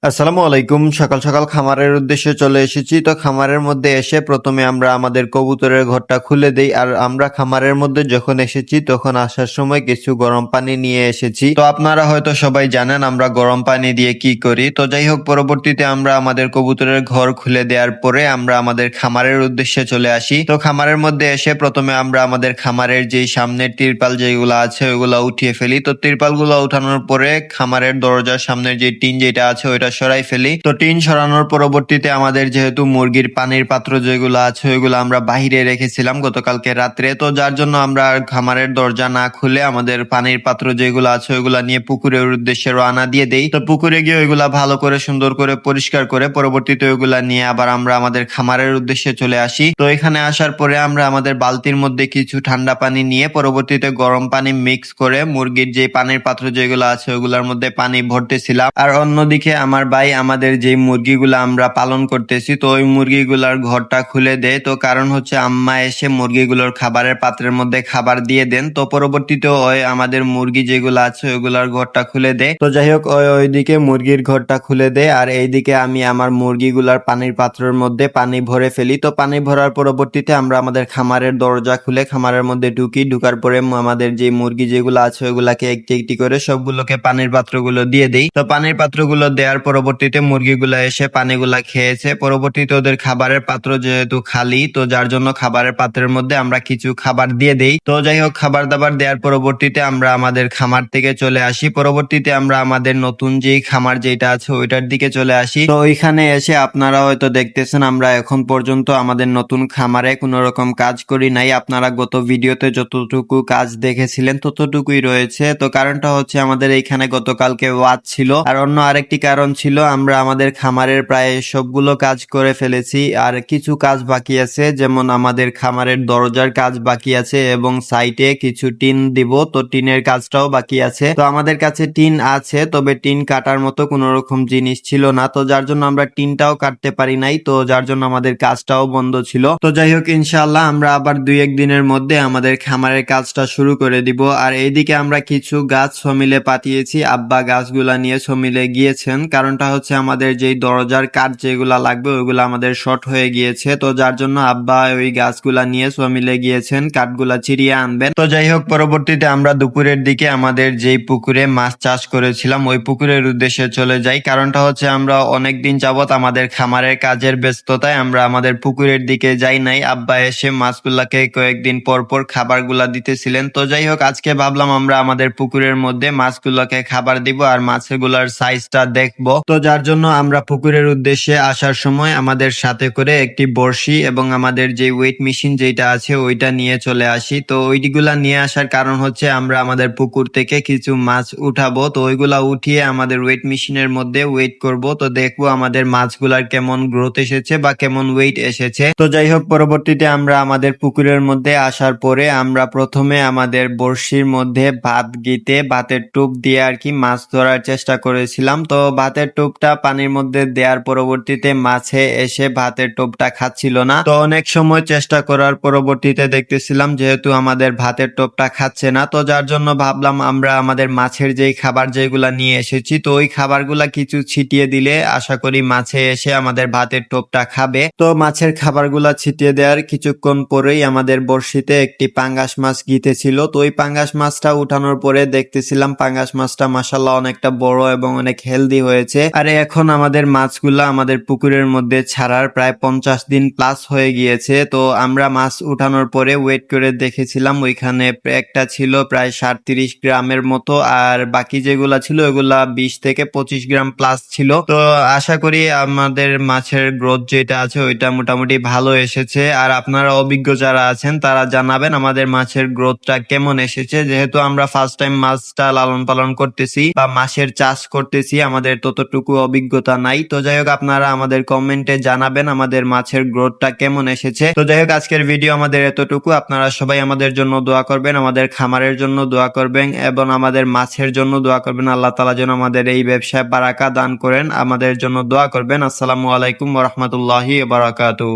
আসসালামু আলাইকুম। সকাল সকাল খামারের উদ্দেশ্যে চলে এসেছি। তো খামারের মধ্যে এসে প্রথমে আমরা আমাদের কবুতরের ঘরটা খুলে দেই। আর আমরা খামারের মধ্যে যখন এসেছি তখন আসার সময় কিছু গরম পানি নিয়ে এসেছি। তো আপনারা হয়তো সবাই জানেন আমরা গরম পানি দিয়ে কি করি। তো যাই হোক, পরবর্তীতে আমরা আমাদের কবুতরের ঘর খুলে দেওয়ার পরে আমরা আমাদের খামারের উদ্দেশ্যে চলে আসি। তো খামারের মধ্যে এসে প্রথমে আমরা আমাদের খামারের যেই সামনের তিরপাল যেগুলো আছে ওইগুলা উঠিয়ে ফেলি। তো তিরপালগুলো উঠানোর পরে খামারের দরজার সামনের যে টিন যেটা আছে ওইটা সরাই ফেলি। তো টিন সরানোর পরবর্তীতে আমাদের যেহেতু মুরগির পানির পাত্র যেগুলো আছে ওইগুলো আমরা বাহিরে রেখেছিলাম গতকালকে রাত্রে, তো যার জন্য আমরা খামারের দরজা না খুলে আমাদের পানির পাত্র যেগুলো আছে ওইগুলা নিয়ে পুকুরের উদ্দেশ্যে রওনা দিয়ে দেই। তো পুকুরে গিয়ে ওইগুলা ভালো করে সুন্দর করে পরিষ্কার করে পরবর্তীতে ওইগুলা নিয়ে আবার আমরা আমাদের খামারের উদ্দেশ্যে চলে আসি। তো এখানে আসার পরে আমরা আমাদের বালতির মধ্যে কিছু ঠান্ডা পানি নিয়ে পরবর্তীতে গরম পানি মিক্স করে মুরগির যে পানির পাত্র যেগুলো আছে ওগুলোর মধ্যে পানি ভরতেছিলাম। আর অন্যদিকে আমার ভাই আমাদের যে মুরগিগুলো আমরা পালন করতেছি তো ওই মুরগিগুলার ঘরটা খুলে দেয়। তো কারণ হচ্ছে আম্মা এসে মুরগিগুলোর খাবারের পাত্রের মধ্যে খাবার দিয়ে দেন। তো পরবর্তীতে ওই আমাদের মুরগি যেগুলো আছে ওইগুলার ঘরটা খুলে দেয়। তো যাই হোক, ওইদিকে মুরগির ঘরটা খুলে দেয় আর এইদিকে আমি আমার মুরগিগুলার পানির পাত্রের মধ্যে পানি ভরে ফেলি। তো পানি ভরার পরবর্তীতে আমরা আমাদের খামারের দরজা খুলে খামারের মধ্যে ঢুকার পরে আমাদের যে মুরগি যেগুলো আছে ওগুলাকে একটি একটি করে সবগুলোকে পানির পাত্রগুলো দিয়ে দেই। তো পানির পাত্রগুলো দেওয়ার পরবর্তীতে মুরগিগুলা এসে পানিগুলা খেয়েছে। পরবর্তীতে ওদের খাবারের পাত্র যেহেতু খালি, তো যার জন্য খাবারের পাত্রের মধ্যে আমরা কিছু খাবার দিয়ে দেই। তো যাই হোক, খাবার দাবার দেওয়ার পরবর্তীতে আমরা আমাদের খামার থেকে চলে আসি। পরবর্তীতে আমরা আমাদের নতুন যেই খামার যেটা আছে ওইটার দিকে চলে আসি। তো ওইখানে এসে আপনারা হয়তো দেখতেছেন আমরা এখন পর্যন্ত আমাদের নতুন খামারে কোনো রকম কাজ করি নাই। আপনারা গত ভিডিওতে যতটুকু কাজ দেখেছিলেন ততটুকুই রয়েছে। তো কারণটা হচ্ছে আমাদের এইখানে গতকালকে ওয়াজ ছিল, আর অন্য আরেকটি কারণ ছিল আমরা আমাদের খামারের প্রায় সবগুলো কাজ করে ফেলেছি আর কিছু কাজ বাকি আছে, যেমন আমাদের খামারের দরজার কাজ বাকি আছে এবং সাইটে কিছু টিন দিব, তো টিনের কাজটাও বাকি আছে। তো আমাদের কাছে টিন আছে, তবে টিন কাটার মতো কোনো রকম জিনিস ছিল না, তো যার জন্য আমরা টিনটাও কাটতে পারি নাই, তো যার জন্য আমাদের কাজটাও বন্ধ ছিল। তো যাই হোক, ইনশাআল্লাহ আমরা আবার 2-1 দিনের মধ্যে আমাদের খামারের কাজটা শুরু করে দিব। আর এইদিকে আমরা কিছু গাছ সমিলে পাঠিয়েছি, আব্বা গাছগুলা নিয়ে সমিলে গিয়েছেন। কারণটা হচ্ছে আমাদের যেই দরজার কাঠ যেগুলা লাগবে ওইগুলা আমাদের শর্ট হয়ে গিয়েছে, তো যার জন্য আব্বা ওই গাছগুলা নিয়ে সমিলে গিয়েছেন কাঠগুলা চিরিয়ে আনবেন। তো যাই হোক, পরবর্তীতে আমরা দুপুরের দিকে আমাদের যেই পুকুরে মাছ চাষ করেছিলাম ওই পুকুরের উদ্দেশ্যে চলে যাই। কারণটা হচ্ছে আমরা অনেকদিন যাবত আমাদের খামারের কাজের ব্যস্ততায় আমরা আমাদের পুকুরের দিকে যাই নাই। আব্বা এসে মাছগুলাকে কয়েকদিন পর পর খাবারগুলা দিতেছিলেন। তো যাই হোক, আজকে ভাবলাম আমরা আমাদের পুকুরের মধ্যে মাছগুলোকে খাবার দিব আর মাছগুলার সাইজটা দেখবো। তো যার জন্য আমরা পুকুরের উদ্দেশ্যে আসার সময় আমাদের সাথে করে একটি বড়শি এবং আমাদের যে ওয়েট মেশিন যেটা আছে ওইটা নিয়ে চলে আসি। তো ওইগুলা নিয়ে আসার কারণ হচ্ছে আমরা আমাদের পুকুর থেকে কিছু মাছ উঠাবো, তো ওইগুলা উঠিয়ে আমাদের ওয়েট মেশিনের মধ্যে ওয়েট করব। তো দেখবো আমাদের মাছগুলার কেমন গ্রোথ এসেছে বা কেমন ওয়েট এসেছে। তো যাই হোক, পরবর্তীতে আমরা আমাদের পুকুরের মধ্যে আসার পরে আমরা প্রথমে আমাদের বড়শির মধ্যে ভাত গিতে ভাতের টোপ দিয়ে আর কি মাছ ধরার চেষ্টা করেছিলাম। তো ভাতের টোপটা পানির মধ্যে দেওয়ার পরবর্তীতে মাছে এসে ভাতের টোপটা খাচ্ছিল না। তো অনেক সময় চেষ্টা করার পরবর্তীতে দেখতেছিলাম যেহেতু আমাদের ভাতের টোপটা খাচ্ছে না, তো যার জন্য ভাবলাম আমরা আমাদের মাছের যেই খাবার যেগুলা নিয়ে এসেছি তো ওই খাবারগুলা কিছু ছিটিয়ে দিলে আশা করি মাছে এসে আমাদের ভাতের টোপটা খাবে। তো মাছের খাবারগুলা ছিটিয়ে দেওয়ার কিছুক্ষণ পরেই আমাদের বড়শিতে একটি পাঙ্গাস মাছ গিতেছিল। তো ওই পাঙ্গাস মাছটা উঠানোর পরে দেখতেছিলাম পাঙ্গাস মাছটা মাশাআল্লাহ অনেকটা বড় এবং অনেক হেলদি হয়েছে। আর এখন আমাদের মাছগুলা আমাদের পুকুরের মধ্যে ছাড়ার প্রায় 50 দিন প্লাস হয়ে গিয়েছে। তো আমরা মাছ উঠানোর পরে ওয়েট করে দেখেছিলাম ওইখানে একটা ছিল প্রায় 37 গ্রামের মতো আর বাকি যেগুলা ছিল ওগুলা 20 থেকে 25 গ্রাম প্লাস ছিল। তো আশা করি আমাদের মাছের গ্রোথ যেটা আছে ওইটা মোটামুটি ভালো এসেছে। আর আপনারা অভিজ্ঞ যারা আছেন তারা জানাবেন আমাদের মাছের গ্রোথটা কেমন এসেছে, যেহেতু আমরা ফার্স্ট টাইম মাছটা লালন পালন করতেছি বা মাছের চাষ করতেছি, আমাদের ততটুকু অভিজ্ঞতা নাই। তো যাই হোক, আপনারা আমাদের কমেন্টে জানাবেন আমাদের মাছের গ্রোথটা কেমন এসেছে। তো যাই হোক, আজকের ভিডিও আমাদের এতটুকু। আপনারা সবাই আমাদের জন্য দোয়া করবেন, আমাদের খামারের জন্য দোয়া করবেন এবং আমাদের মাছের জন্য দোয়া করবেন। আল্লাহ তাআলা যেন আমাদের এই ব্যবসায় বারাকা দান করেন, আমাদের জন্য দোয়া করবেন। আসসালামু আলাইকুম ওয়া রাহমাতুল্লাহি ওয়া বারাকাতুহু।